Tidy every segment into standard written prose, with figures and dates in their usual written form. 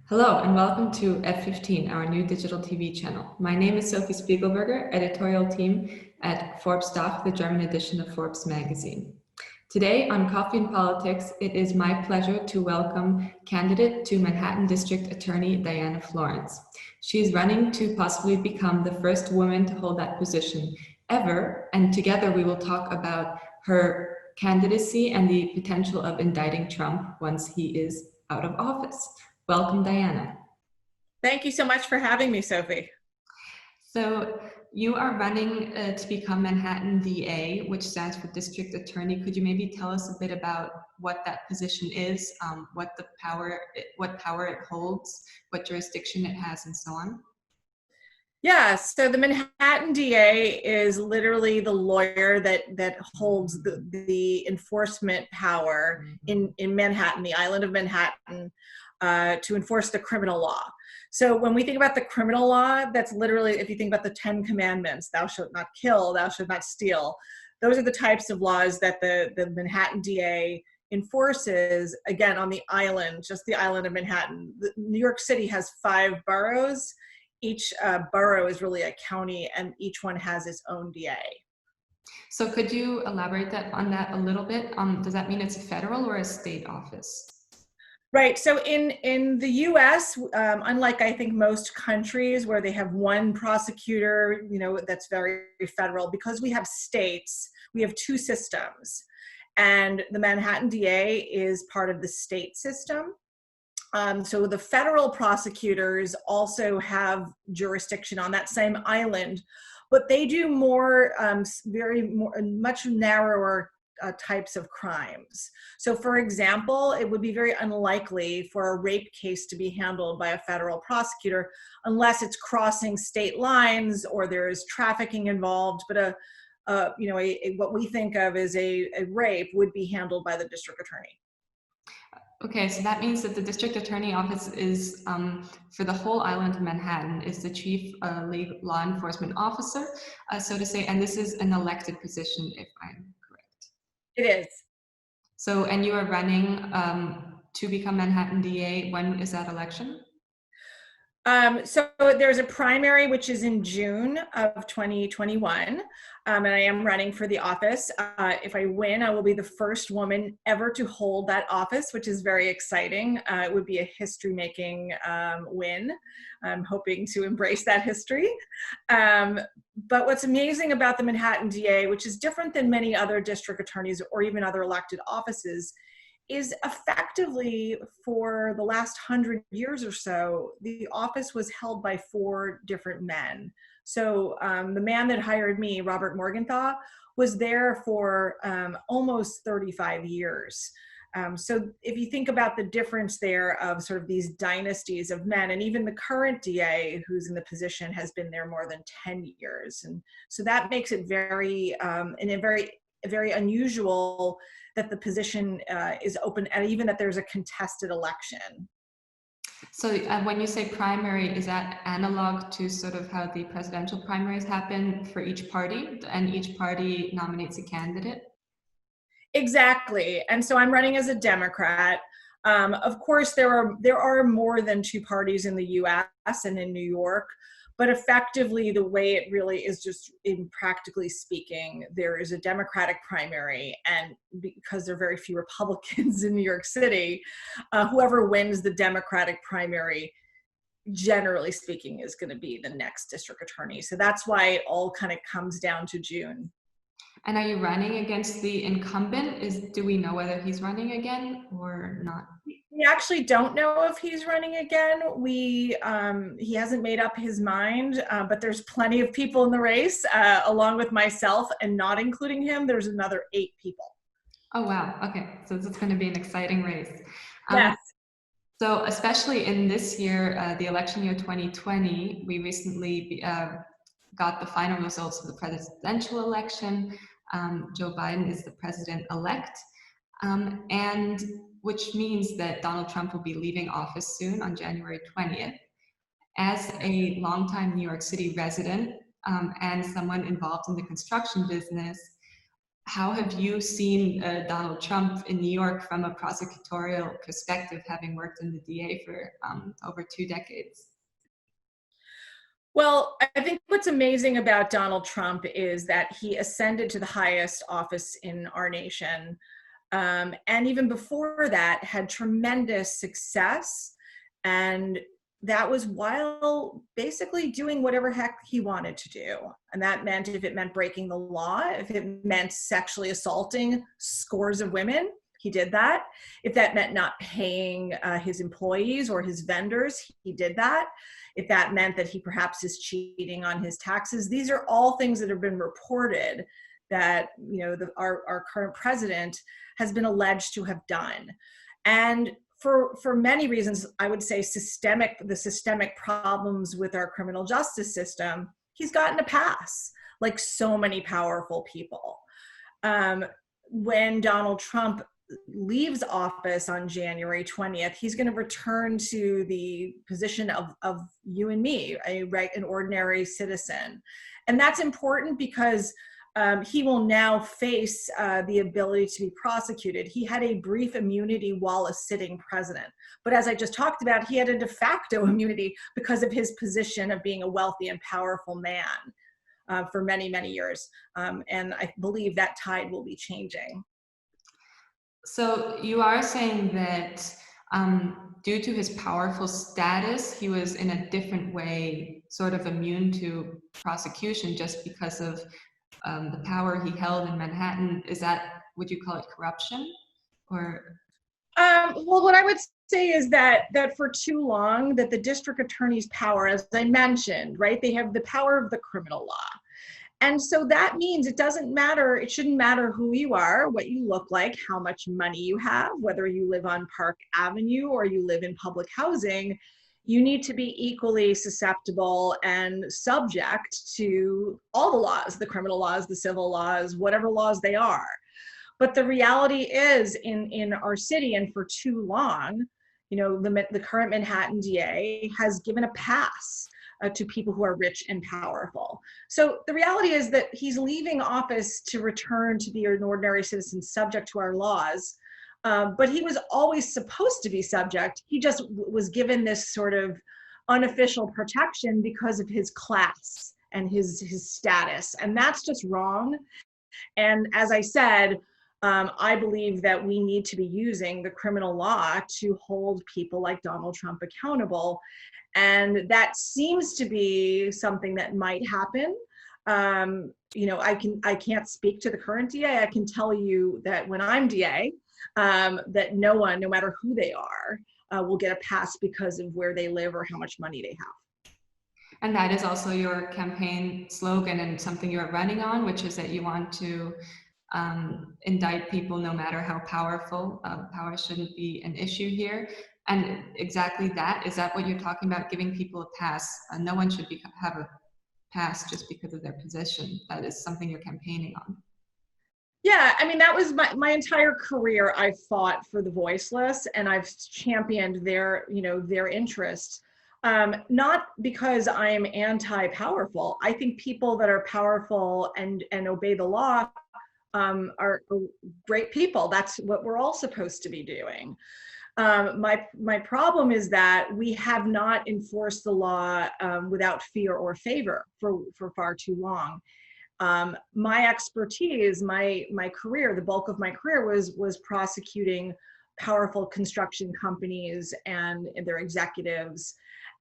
Hello and welcome to F15, our new digital TV channel. My name is Sophie Spiegelberger, editorial team at Forbes DACH, the German edition of Forbes magazine. Today on Coffee and Politics, it is my pleasure to welcome candidate to Manhattan District Attorney Diana Florence. She is running to possibly become the first woman to hold that position ever, and together we will talk about her candidacy and the potential of indicting Trump once he is out of office. Welcome, Diana. Thank you so much for having me, Sophie. So you are running to become Manhattan DA, which stands for District Attorney. Could you maybe tell us a bit about what that position is, what power it holds, what jurisdiction it has, and so on? Yeah, so the Manhattan DA is literally the lawyer that holds the enforcement power in Manhattan, the island of Manhattan, to enforce the criminal law. So when we think about the criminal law, that's literally, if you think about the 10 commandments, thou shalt not kill, thou shalt not steal, those are the types of laws that the Manhattan DA enforces, again, on the island, just the island of Manhattan. New York City has 5 boroughs. Each borough is really a county, and each one has its own DA. So could you elaborate on that a little bit? Does that mean it's a federal or a state office? Right. So in the U.S., unlike I think most countries where they have one prosecutor, that's very federal, because we have states, we have 2 systems, and the Manhattan DA is part of the state system. So the federal prosecutors also have jurisdiction on that same island, but they do more, much narrower types of crimes. So for example, it would be very unlikely for a rape case to be handled by a federal prosecutor unless it's crossing state lines or there's trafficking involved, but what we think of as a rape would be handled by the district attorney. Okay, so that means that the district attorney office is, for the whole island of Manhattan, is the chief law enforcement officer, so to say, and this is an elected position, if I'm correct. It is. So, and you are running to become Manhattan DA. When is that election? So there's a primary, which is in June of 2021, and I am running for the office. If I win, I will be the first woman ever to hold that office, which is very exciting. It would be a history-making win. I'm hoping to embrace that history. But what's amazing about the Manhattan DA, which is different than many other district attorneys or even other elected offices, is effectively for the last 100 years or so, the office was held by 4 different men. So the man that hired me, Robert Morgenthau, was there for almost 35 years. So if you think about the difference there of sort of these dynasties of men, and even the current DA who's in the position has been there more than 10 years. And so that makes it very unusual that the position is open, and even that there's a contested election. So when you say primary, is that analog to sort of how the presidential primaries happen for each party, and each party nominates a candidate? Exactly. And so I'm running as a Democrat. Of course, there are more than 2 parties in the US and in New York, but effectively the way it really is, just in practically speaking, there is a Democratic primary, and because there are very few Republicans in New York City, whoever wins the Democratic primary, generally speaking, is going to be the next district attorney. So that's why it all kind of comes down to June. And are you running against the incumbent? Do we know whether he's running again or not? We actually don't know if he's running again. He hasn't made up his mind, but there's plenty of people in the race, along with myself, and not including him, there's another 8 people. Oh, wow. Okay. So this is going to be an exciting race. Yes. So especially in this year, the election year 2020, we recently got the final results of the presidential election. Joe Biden is the president-elect, and which means that Donald Trump will be leaving office soon on January 20th. As a longtime New York City resident and someone involved in the construction business, how have you seen Donald Trump in New York from a prosecutorial perspective, having worked in the DA for over 2 decades? Well, I think what's amazing about Donald Trump is that he ascended to the highest office in our nation. And even before that, had tremendous success. And that was while basically doing whatever heck he wanted to do. And that meant, if it meant breaking the law, if it meant sexually assaulting scores of women, he did that. If that meant not paying his employees or his vendors, he did that. If that meant that he perhaps is cheating on his taxes, these are all things that have been reported that, you know, our current president has been alleged to have done. And for many reasons, I would say the systemic problems with our criminal justice system, he's gotten a pass, like so many powerful people. When Donald Trump leaves office on January 20th, he's going to return to the position of you and me, an ordinary citizen. And that's important because he will now face the ability to be prosecuted. He had a brief immunity while a sitting president. But as I just talked about, he had a de facto immunity because of his position of being a wealthy and powerful man for many, many years. And I believe that tide will be changing. So you are saying that due to his powerful status, he was in a different way sort of immune to prosecution just because of the power he held in Manhattan. Is that, would you call it corruption? Or well, what I would say is that for too long, that the district attorney's power, as I mentioned, right, they have the power of the criminal law. And so that means it doesn't matter, it shouldn't matter who you are, what you look like, how much money you have, whether you live on Park Avenue or you live in public housing, you need to be equally susceptible and subject to all the laws, the criminal laws, the civil laws, whatever laws they are. But the reality is in our city, and for too long, you know, the current Manhattan DA has given a pass to people who are rich and powerful. So the reality is that he's leaving office to return to be an ordinary citizen subject to our laws. But he was always supposed to be subject. He just was given this sort of unofficial protection because of his class and his status. And that's just wrong. And as I said, I believe that we need to be using the criminal law to hold people like Donald Trump accountable. And that seems to be something that might happen. You know, I can't speak to the current DA. I can tell you that when I'm DA, that no one, no matter who they are, will get a pass because of where they live or how much money they have. And that is also your campaign slogan and something you're running on, which is that you want to indict people no matter how powerful. Power shouldn't be an issue here. And exactly that, is that what you're talking about, giving people a pass? No one should have a pass just because of their position. That is something you're campaigning on. Yeah, I mean, that was my entire career. I've fought for the voiceless, and I've championed their, you know, their interests. Not because I'm anti-powerful. I think people that are powerful and obey the law are great people. That's what we're all supposed to be doing. My problem is that we have not enforced the law without fear or favor for far too long. My expertise, my career, the bulk of my career was prosecuting powerful construction companies and their executives,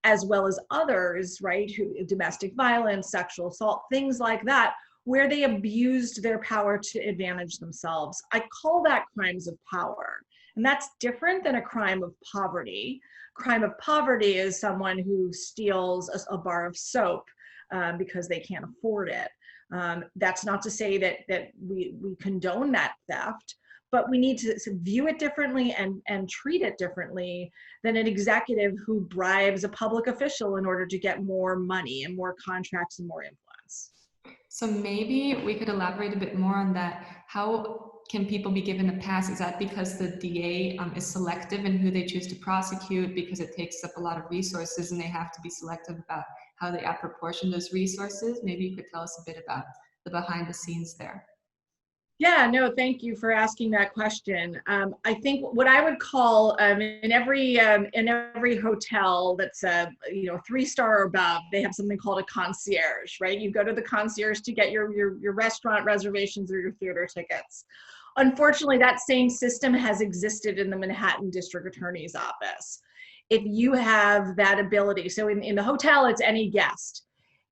as well as others, right, who domestic violence, sexual assault, things like that, where they abused their power to advantage themselves. I call that crimes of power. And that's different than a crime of poverty. Crime of poverty is someone who steals a bar of soap because they can't afford it. That's not to say that we condone that theft, but we need to view it differently and treat it differently than an executive who bribes a public official in order to get more money and more contracts and more influence. So maybe we could elaborate a bit more on that. How can people be given a pass? Is that because the DA is selective in who they choose to prosecute, because it takes up a lot of resources and they have to be selective about how they apportion those resources? Maybe you could tell us a bit about the behind the scenes there. Yeah, no, thank you for asking that question. I think what I would call in every hotel that's a 3-star or above, they have something called a concierge, right? You go to the concierge to get your restaurant reservations or your theater tickets. Unfortunately, that same system has existed in the Manhattan District Attorney's Office. If you have that ability, so in the hotel, it's any guest.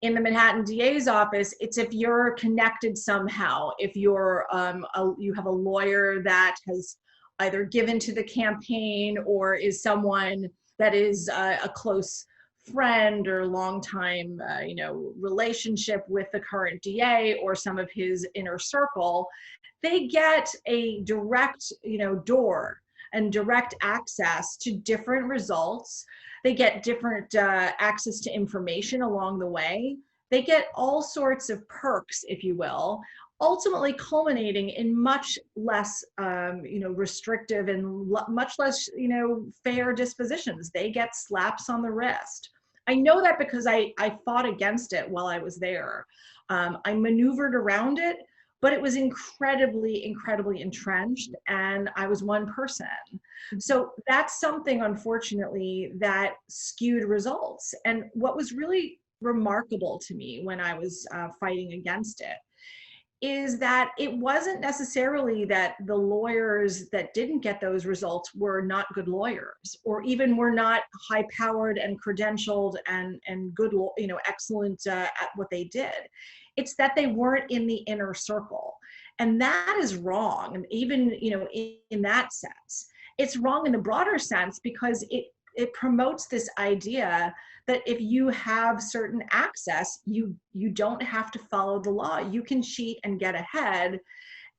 In the Manhattan DA's office, it's if you're connected somehow, if you have a lawyer that has either given to the campaign or is someone that is a close friend or longtime relationship with the current DA or some of his inner circle, they get a direct door and direct access to different results. They get different access to information along the way. They get all sorts of perks, if you will, ultimately culminating in much less restrictive and much less fair dispositions. They get slaps on the wrist. I know that because I fought against it while I was there. I maneuvered around it, but it was incredibly entrenched, and I was one person. So that's something, unfortunately, that skewed results. And what was really remarkable to me when I was fighting against it is that it wasn't necessarily that the lawyers that didn't get those results were not good lawyers, or even were not high powered and credentialed and good, excellent at what they did. It's that they weren't in the inner circle. And that is wrong. And even, in that sense, it's wrong in the broader sense because it promotes this idea that if you have certain access, you don't have to follow the law. You can cheat and get ahead.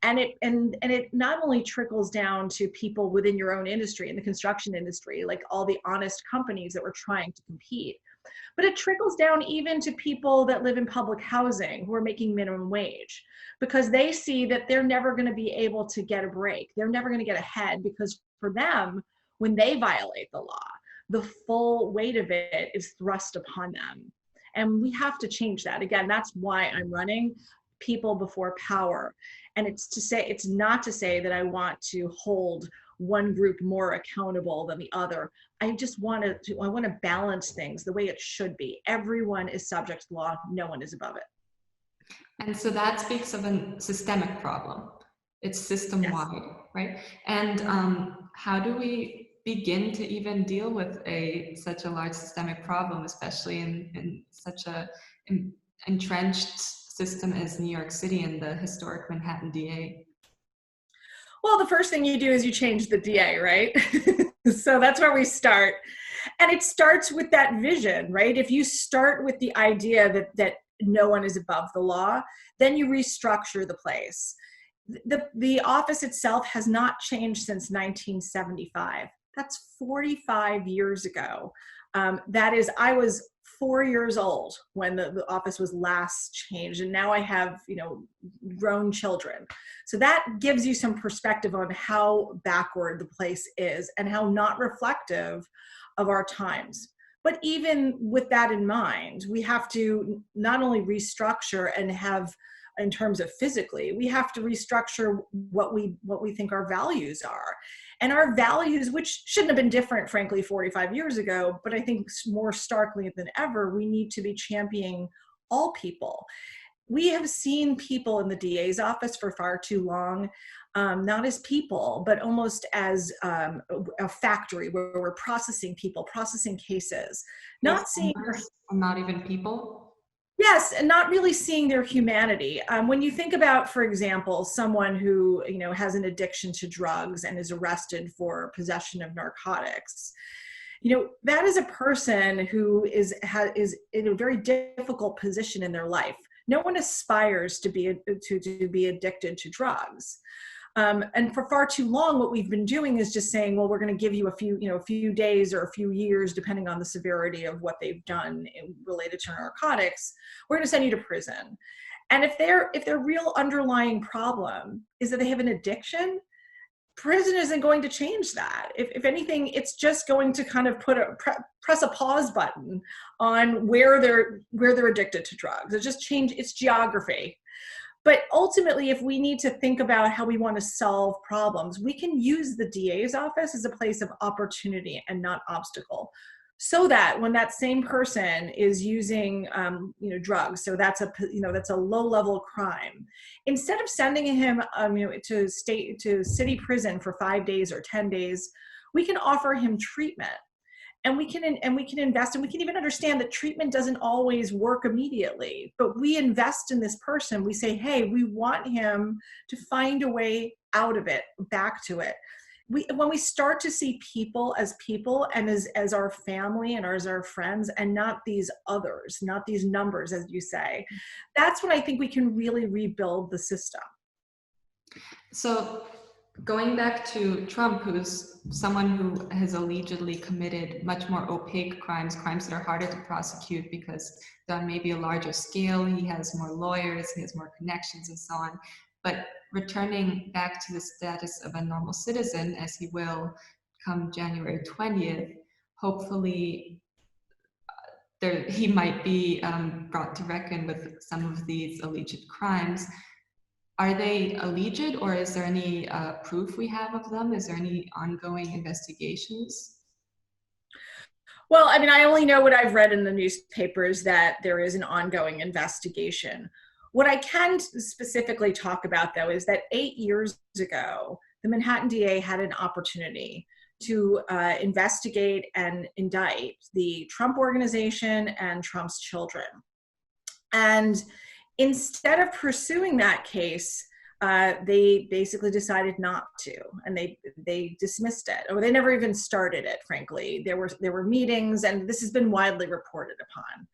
And it not only trickles down to people within your own industry, in the construction industry, like all the honest companies that were trying to compete, but it trickles down even to people that live in public housing who are making minimum wage, because they see that they're never going to be able to get a break. They're never going to get ahead, because for them, when they violate the law, the full weight of it is thrust upon them. And we have to change that. Again, that's why I'm running people before power. And it's not to say that I want to hold one group more accountable than the other. I just want to balance things the way it should be. Everyone is subject to law. No one is above it. And so that speaks of a systemic problem. It's system-wide, yes. Right? And how do we begin to even deal with such a large systemic problem, especially in such a entrenched system as New York City and the historic Manhattan DA? Well, the first thing you do is you change the DA, right? So that's where we start. And it starts with that vision, right? If you start with the idea that no one is above the law, then you restructure the place. The office itself has not changed since 1975. That's 45 years ago. I was 4 years old when the office was last changed, and now I have, grown children. So that gives you some perspective on how backward the place is and how not reflective of our times. But even with that in mind, we have to not only restructure and have, in terms of physically, we have to restructure what we think our values are. And our values, which shouldn't have been different, frankly, 45 years ago, but I think more starkly than ever, we need to be championing all people. We have seen people in the DA's office for far too long, not as people, but almost as a factory where we're processing people, processing cases, not seeing... Not even people? Yes, and not really seeing their humanity. When you think about, for example, someone who has an addiction to drugs and is arrested for possession of narcotics, that is a person who is in a very difficult position in their life. No one aspires to be addicted to drugs. And for far too long, what we've been doing is just saying, well, we're going to give you a few days or a few years, depending on the severity of what they've done related to narcotics. We're going to send you to prison. And if their real underlying problem is that they have an addiction, prison isn't going to change that. If anything, it's just going to kind of press a pause button on where they're addicted to drugs. It just change its geography. But ultimately, if we need to think about how we want to solve problems, we can use the DA's office as a place of opportunity and not obstacle. So that when that same person is using, drugs, so that's a low-level crime, instead of sending him, to city prison for 5 days or 10 days, we can offer him treatment. And we can invest, and we can even understand that treatment doesn't always work immediately, but we invest in this person. We say, hey, we want him to find a way out of it, back to it. When we start to see people and as our family and as our friends, and not these others, not these numbers, as you say, that's when I think we can really rebuild the system. So going back to Trump, who's someone who has allegedly committed much more opaque crimes that are harder to prosecute because they're on maybe a larger scale, he has more lawyers, he has more connections and so on. But returning back to the status of a normal citizen, as he will come January 20th, hopefully he might be brought to reckon with some of these alleged crimes. Are they alleged, or is there any proof we have of them? Is there any ongoing investigations? Well, I mean, I only know what I've read in the newspapers, that there is an ongoing investigation. What I can specifically talk about, though, is that 8 years ago, the Manhattan DA had an opportunity to investigate and indict the Trump organization and Trump's children. And instead of pursuing that case, they basically decided not to, and they dismissed it, or they never even started it. Frankly, there were meetings, and this has been widely reported upon.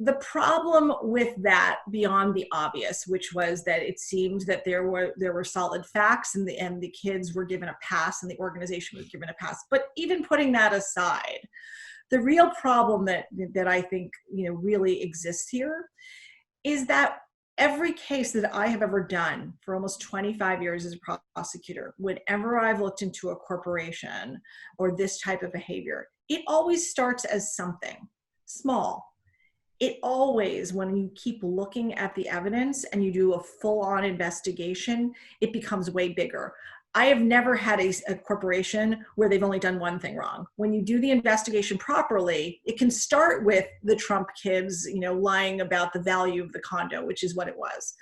The problem with that, beyond the obvious, which was that it seemed that there were solid facts, and the kids were given a pass, and the organization was given a pass. But even putting that aside, the real problem that I think really exists here is that every case that I have ever done for almost 25 years as a prosecutor, whenever I've looked into a corporation or this type of behavior, it always starts as something small. It always, when you keep looking at the evidence and you do a full-on investigation, it becomes way bigger. I have never had a corporation where they've only done one thing wrong. When you do the investigation properly, it can start with the Trump kids, lying about the value of the condo, which is what it was.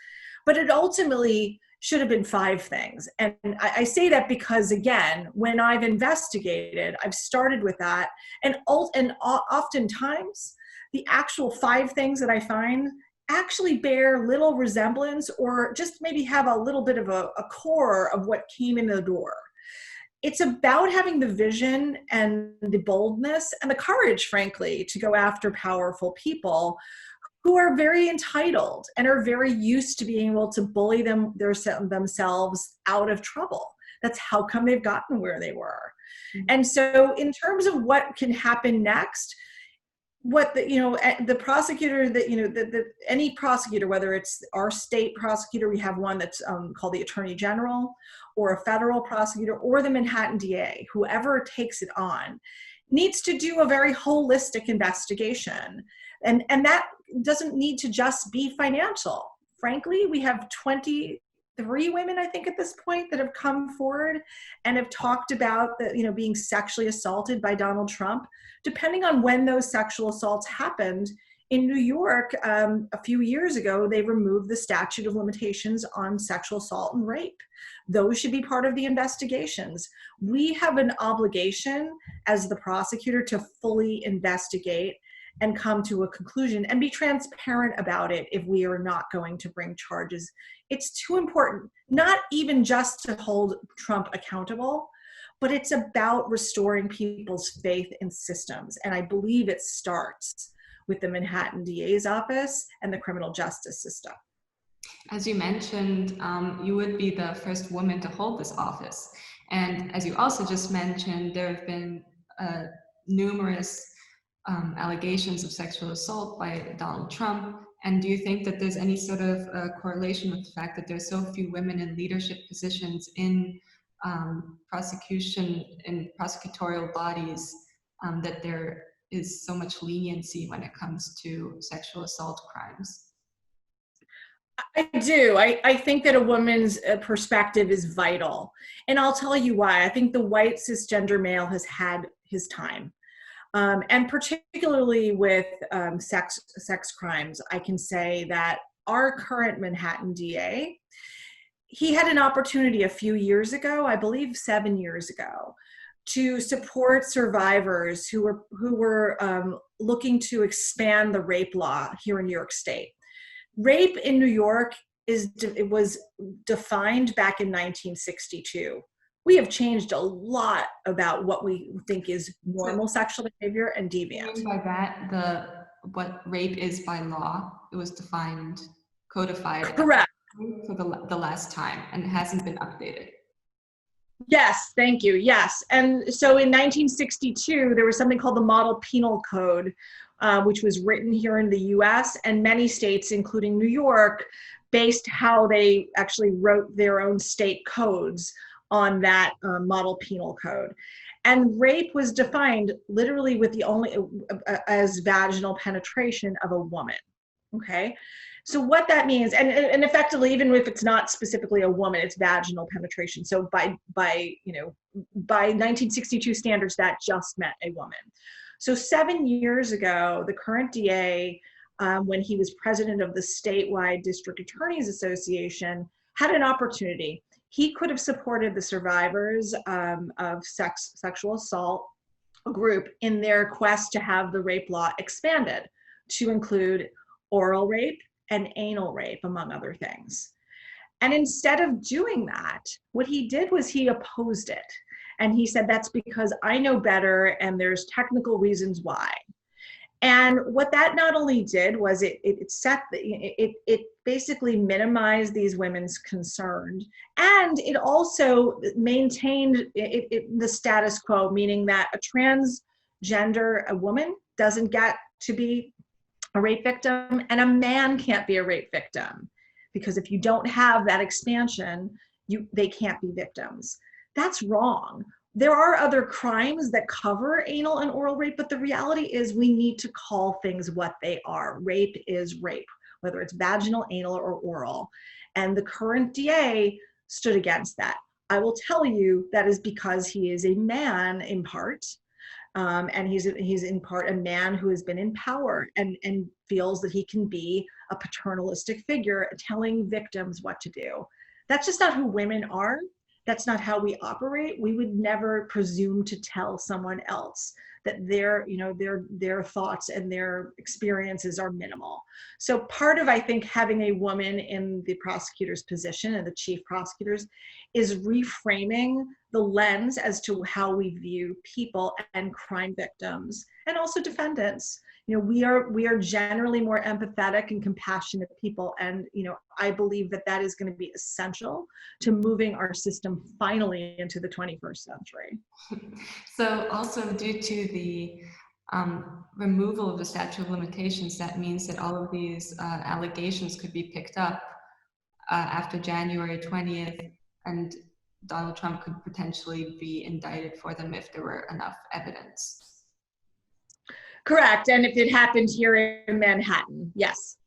But it ultimately should have been 5 things. And I say that because, again, when I've investigated, I've started with that. And oftentimes, the actual 5 things that I find actually bear little resemblance, or just maybe have a little bit of a core of what came in the door. It's about having the vision and the boldness and the courage, frankly, to go after powerful people who are very entitled and are very used to being able to bully themselves out of trouble. That's how come they've gotten where they were. Mm-hmm. And so in terms of what can happen next, what the prosecutor any prosecutor, whether it's our state prosecutor, we have one that's called the Attorney General, or a federal prosecutor, or the Manhattan DA, whoever takes it on, needs to do a very holistic investigation. And that doesn't need to just be financial. Frankly, we have 23 women, I think, at this point, that have come forward and have talked about being sexually assaulted by Donald Trump. Depending on when those sexual assaults happened, in New York, a few years ago, they removed the statute of limitations on sexual assault and rape. Those should be part of the investigations. We have an obligation as the prosecutor to fully investigate and come to a conclusion and be transparent about it if we are not going to bring charges. It's too important, not even just to hold Trump accountable, but it's about restoring people's faith in systems. And I believe it starts with the Manhattan DA's office and the criminal justice system. As you mentioned, you would be the first woman to hold this office. And as you also just mentioned, there have been numerous allegations of sexual assault by Donald Trump. And do you think that there's any sort of correlation with the fact that there's so few women in leadership positions in prosecution and prosecutorial bodies, that there is so much leniency when it comes to sexual assault crimes? I do. I think that a woman's perspective is vital. And I'll tell you why. I think the white cisgender male has had his time. And particularly with sex crimes, I can say that our current Manhattan DA, he had an opportunity a few years ago, I believe 7 years ago, to support survivors who were looking to expand the rape law here in New York State. Rape in New York it was defined back in 1962. We have changed a lot about what we think is normal sexual behavior and deviant. And by that, what rape is by law, it was defined, codified. Correct. For the last time, and it hasn't been updated. Yes, thank you. Yes. And so in 1962, there was something called the Model Penal Code, which was written here in the US, and many states, including New York, based how they actually wrote their own state codes on that Model Penal Code. And rape was defined literally with the only as vaginal penetration of a woman. Okay. So what that means, and effectively, even if it's not specifically a woman, it's vaginal penetration. So by 1962 standards, that just meant a woman. So 7 years ago, the current DA, when he was president of the statewide District Attorneys Association, had an opportunity. He could have supported the survivors of sexual assault group in their quest to have the rape law expanded to include oral rape and anal rape, among other things. And instead of doing that, what he did was he opposed it. And he said, that's because I know better and there's technical reasons why. And what that not only did was it basically minimized these women's concerns, and it also maintained the status quo, meaning that a a woman doesn't get to be a rape victim, and a man can't be a rape victim, because if you don't have that expansion, they can't be victims. That's wrong. There are other crimes that cover anal and oral rape, but the reality is we need to call things what they are. Rape is rape, whether it's vaginal, anal, or oral. And the current DA stood against that. I will tell you that is because he is a man in part, and he's in part a man who has been in power and feels that he can be a paternalistic figure telling victims what to do. That's just not who women are. That's not how we operate. We would never presume to tell someone else that their thoughts and their experiences are minimal. So part of, I think, having a woman in the prosecutor's position and the chief prosecutors is reframing the lens as to how we view people and crime victims and also defendants. We are generally more empathetic and compassionate people, and I believe that is going to be essential to moving our system finally into the 21st century. So also due to the removal of the statute of limitations, that means that all of these allegations could be picked up after January 20th, and Donald Trump could potentially be indicted for them if there were enough evidence. Correct. And if it happened here in Manhattan, yes.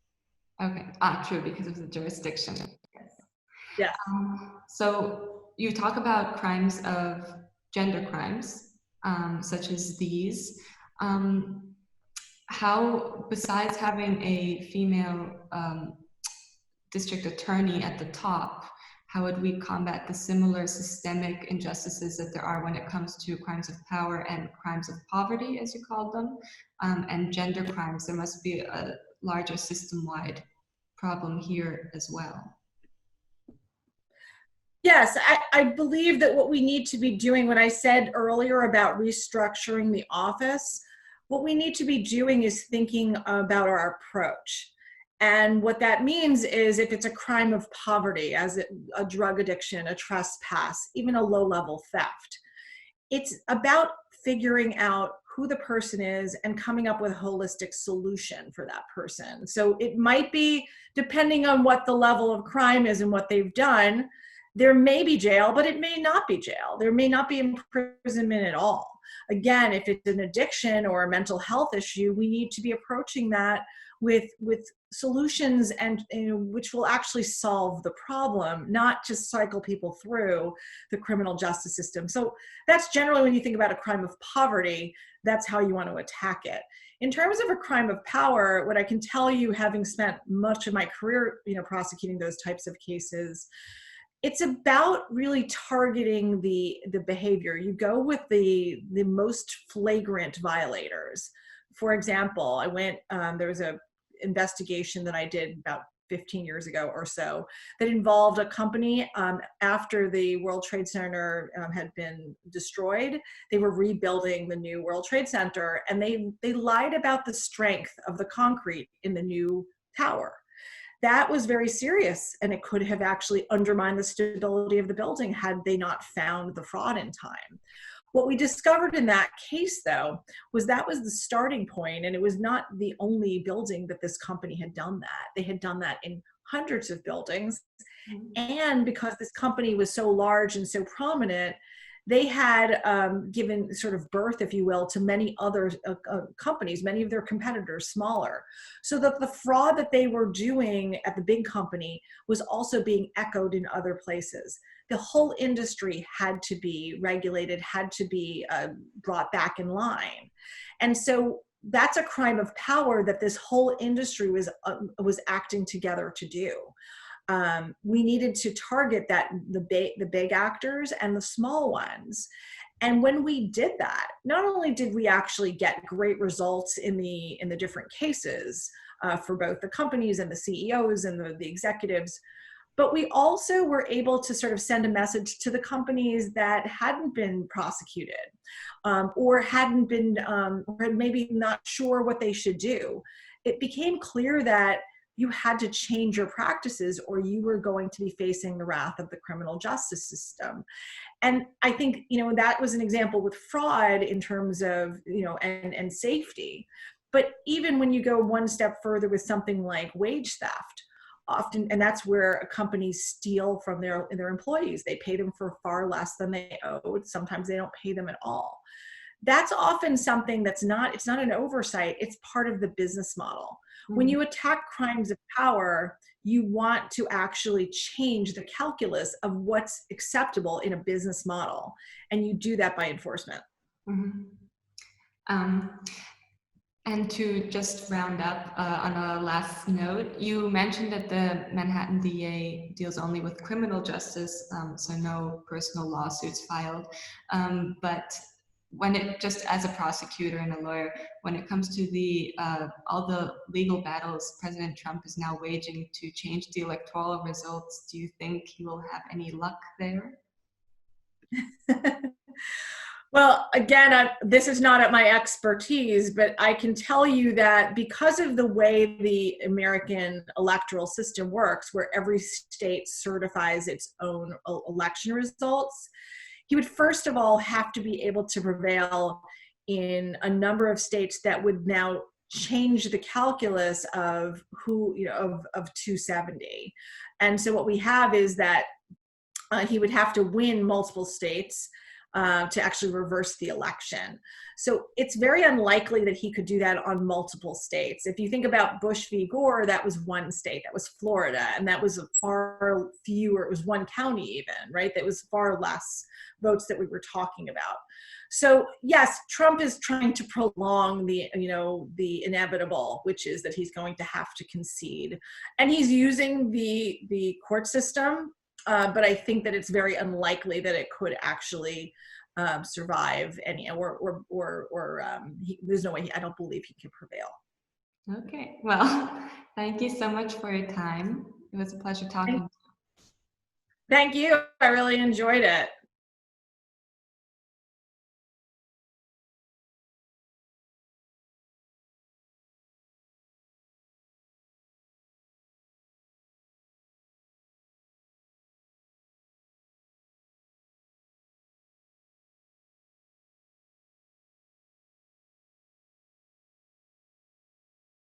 Okay. True, because of the jurisdiction. Yes. Yes. So you talk about crimes of gender crimes, such as these. How, besides having a female district attorney at the top, how would we combat the similar systemic injustices that there are when it comes to crimes of power and crimes of poverty, as you called them, and gender crimes? There must be a larger system-wide problem here as well. Yes, I believe that what we need to be doing, when I said earlier about restructuring the office, what we need to be doing is thinking about our approach. And what that means is if it's a crime of poverty, as a drug addiction, a trespass, even a low-level theft, it's about figuring out who the person is and coming up with a holistic solution for that person. So it might be, depending on what the level of crime is and what they've done, there may be jail, but it may not be jail. There may not be imprisonment at all. Again, if it's an addiction or a mental health issue, we need to be approaching that with solutions and which will actually solve the problem, not just cycle people through the criminal justice system. So that's generally, when you think about a crime of poverty, that's how you want to attack it. In terms of a crime of power, what I can tell you, having spent much of my career, prosecuting those types of cases, it's about really targeting the behavior. You go with the most flagrant violators. For example, there was a investigation that I did about 15 years ago or so that involved a company after the World Trade Center had been destroyed. They were rebuilding the new World Trade Center, and they lied about the strength of the concrete in the new tower. That was very serious, and it could have actually undermined the stability of the building had they not found the fraud in time. What we discovered in that case, though, was that was the starting point, and it was not the only building that this company had done that. They had done that in hundreds of buildings, and because this company was so large and so prominent, they had given sort of birth, if you will, to many other companies, many of their competitors, smaller. So that the fraud that they were doing at the big company was also being echoed in other places. The whole industry had to be regulated, had to be brought back in line. And so that's a crime of power that this whole industry was acting together to do. We needed to target the big actors and the small ones. And when we did that, not only did we actually get great results in the different cases for both the companies and the CEOs and the executives, but we also were able to sort of send a message to the companies that hadn't been prosecuted or hadn't been, or had maybe not sure what they should do. It became clear that you had to change your practices or you were going to be facing the wrath of the criminal justice system. And I think, that was an example with fraud in terms of, and safety. But even when you go one step further with something like wage theft, often, and that's where companies steal from their employees. They pay them for far less than they owed. Sometimes they don't pay them at all. That's often something it's not an oversight, it's part of the business model. When you attack crimes of power, you want to actually change the calculus of what's acceptable in a business model. And you do that by enforcement. And to just round up on a last note, you mentioned that the Manhattan DA deals only with criminal justice, so no personal lawsuits filed. But when it, just as a prosecutor and a lawyer, when it comes to all the legal battles President Trump is now waging to change the electoral results, do you think he will have any luck there? Well, again, this is not my expertise, but I can tell you that because of the way the American electoral system works, where every state certifies its own election results, he would first of all have to be able to prevail in a number of states that would now change the calculus of of 270. And so what we have is that he would have to win multiple states to actually reverse the election. So it's very unlikely that he could do that on multiple states. If you think about Bush v. Gore, that was one state, that was Florida, and that was far fewer, it was one county even, right? That was far less votes that we were talking about. So yes, Trump is trying to prolong the inevitable, which is that he's going to have to concede. And he's using the court system, but I think that it's very unlikely that it could actually survive any, there's no way, I don't believe he can prevail. Okay, well, thank you so much for your time. It was a pleasure talking. Thank you. I really enjoyed it.